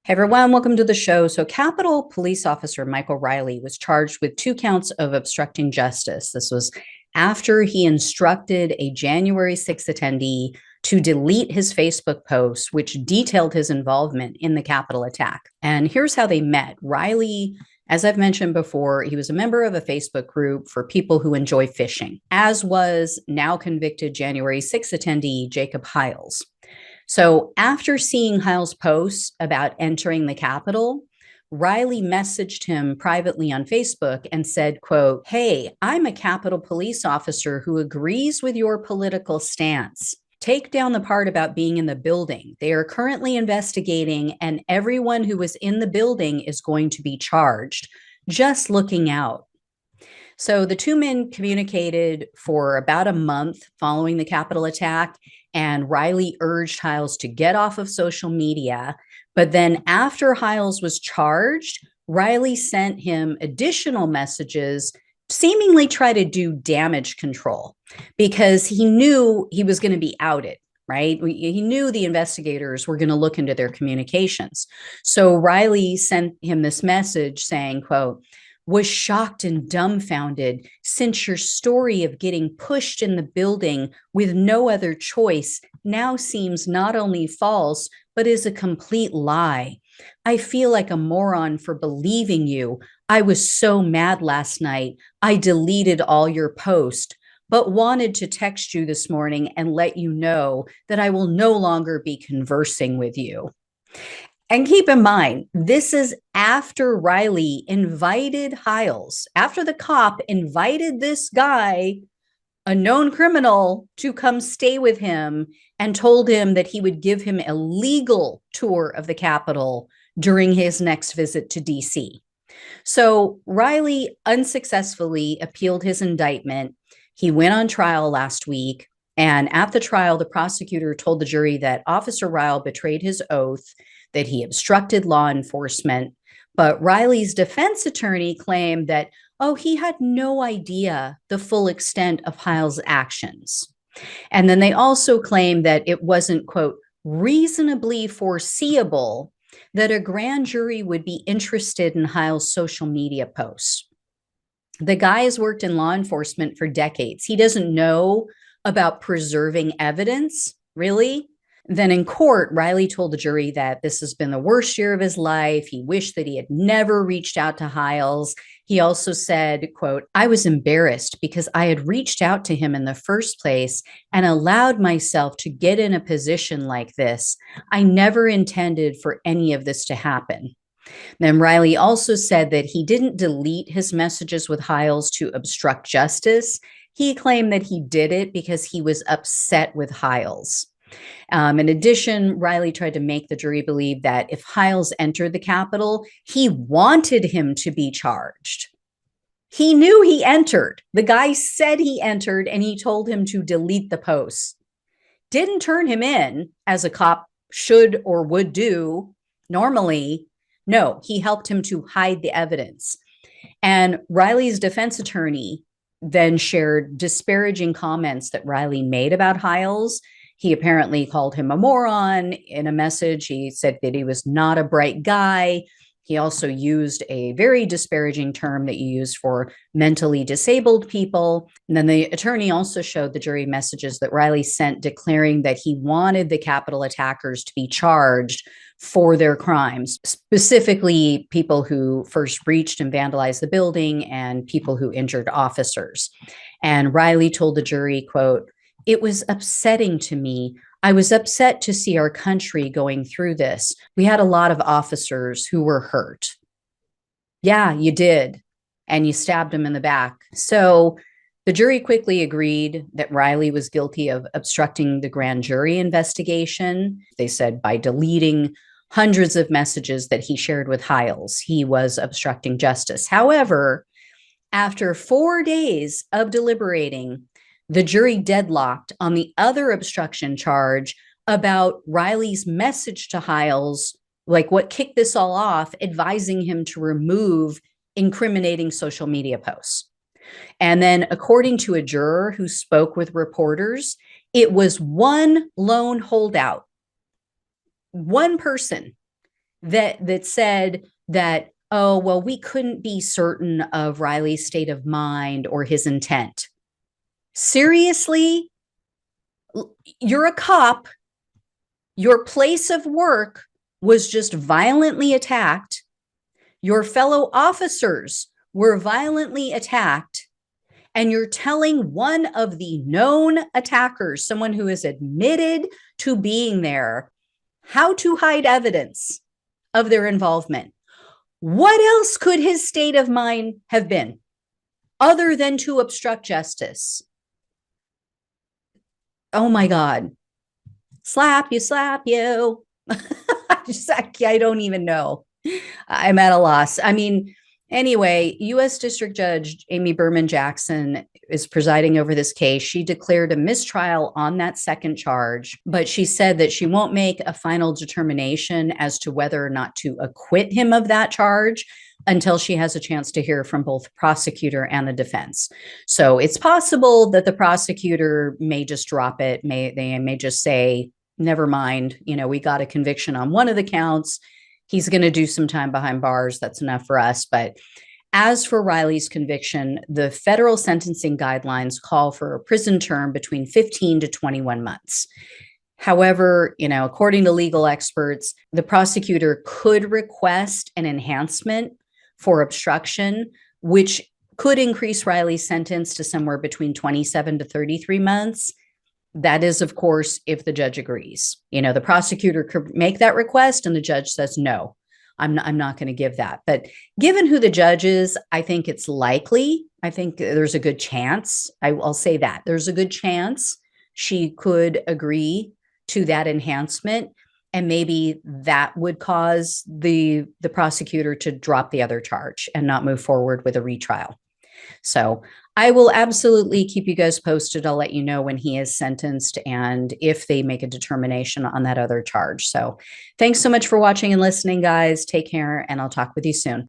Hey everyone, welcome to the show. So, Capitol Police Officer Michael Riley was charged with 2 counts of obstructing justice. This was after he instructed a January 6th attendee to delete his Facebook post, which detailed his involvement in the Capitol attack. And here's how they met. Riley, as I've mentioned before, he was a member of a Facebook group for people who enjoy fishing, as was now convicted January 6th attendee Jacob Hiles. So after seeing Hiles' posts about entering the Capitol, Riley messaged him privately on Facebook and said, quote, "Hey, I'm a Capitol police officer who agrees with your political stance. Take down the part about being in the building. They are currently investigating, and everyone who was in the building is going to be charged. Just looking out." So the two men communicated for about a month following the Capitol attack, and Riley urged Hiles to get off of social media. But then after Hiles was charged, Riley sent him additional messages, seemingly try to do damage control because he knew he was going to be outed. Right. He knew the investigators were going to look into their communications. So Riley sent him this message saying, quote, "Was shocked and dumbfounded since your story of getting pushed in the building with no other choice now seems not only false, but is a complete lie. I feel like a moron for believing you. I was so mad last night. I deleted all your posts, but wanted to text you this morning and let you know that I will no longer be conversing with you." And keep in mind, this is after Riley invited Hiles, after the cop invited this guy, a known criminal, to come stay with him and told him that he would give him a legal tour of the Capitol during his next visit to DC. So Riley unsuccessfully appealed his indictment. He went on trial last week. And at the trial, the prosecutor told the jury that Officer Ryle betrayed his oath, that he obstructed law enforcement. But Riley's defense attorney claimed that, he had no idea the full extent of Hiles' actions. And then they also claimed that it wasn't, quote, reasonably foreseeable that a grand jury would be interested in Hiles' social media posts. The guy has worked in law enforcement for decades. He doesn't know about preserving evidence, really. Then in court, Riley told the jury that this has been the worst year of his life. He wished that he had never reached out to Hiles. He also said, quote, "I was embarrassed because I had reached out to him in the first place and allowed myself to get in a position like this. I never intended for any of this to happen." Then Riley also said that he didn't delete his messages with Hiles to obstruct justice. He claimed that he did it because he was upset with Hiles. In addition, Riley tried to make the jury believe that if Hiles entered the Capitol, he wanted him to be charged. He knew he entered. The guy said he entered, and he told him to delete the posts. Didn't turn him in, as a cop should or would do normally. No, he helped him to hide the evidence. And Riley's defense attorney then shared disparaging comments that Riley made about Hiles. He apparently called him a moron in a message. He said that he was not a bright guy. He also used a very disparaging term that you use for mentally disabled people. And then the attorney also showed the jury messages that Riley sent declaring that he wanted the Capitol attackers to be charged for their crimes, specifically people who first breached and vandalized the building and people who injured officers. And Riley told the jury, quote, "It was upsetting to me. I was upset to see our country going through this. We had a lot of officers who were hurt." Yeah, you did. And you stabbed him in the back. So the jury quickly agreed that Riley was guilty of obstructing the grand jury investigation. They said by deleting hundreds of messages that he shared with Hiles, he was obstructing justice. However, after 4 days of deliberating, the jury deadlocked on the other obstruction charge about Riley's message to Hiles, like what kicked this all off, advising him to remove incriminating social media posts. And then, according to a juror who spoke with reporters, it was one lone holdout, one person that said that, oh, well, we couldn't be certain of Riley's state of mind or his intent. Seriously? You're a cop. Your place of work was just violently attacked. Your fellow officers were violently attacked. And you're telling one of the known attackers, someone who is admitted to being there, how to hide evidence of their involvement. What else could his state of mind have been other than to obstruct justice? Oh my God. Slap you, slap you. I don't even know. I'm at a loss. I mean, anyway, U.S. District Judge Amy Berman Jackson is presiding over this case. She declared a mistrial on that second charge, but she said that she won't make a final determination as to whether or not to acquit him of that charge until she has a chance to hear from both the prosecutor and the defense. So it's possible that the prosecutor may just drop it. They may just say, never mind, we got a conviction on one of the counts. He's going to do some time behind bars. That's enough for us. But as for Riley's conviction, the federal sentencing guidelines call for a prison term between 15 to 21 months. However, according to legal experts, the prosecutor could request an enhancement for obstruction, which could increase Riley's sentence to somewhere between 27 to 33 months. That is, of course, if the judge agrees. The prosecutor could make that request and the judge says, no, I'm not going to give that. But given who the judge is, I think it's likely. I think there's a good chance. I'll say that. There's a good chance she could agree to that enhancement. And maybe that would cause the prosecutor to drop the other charge and not move forward with a retrial. So I will absolutely keep you guys posted. I'll let you know when he is sentenced and if they make a determination on that other charge. So thanks so much for watching and listening, guys. Take care, and I'll talk with you soon.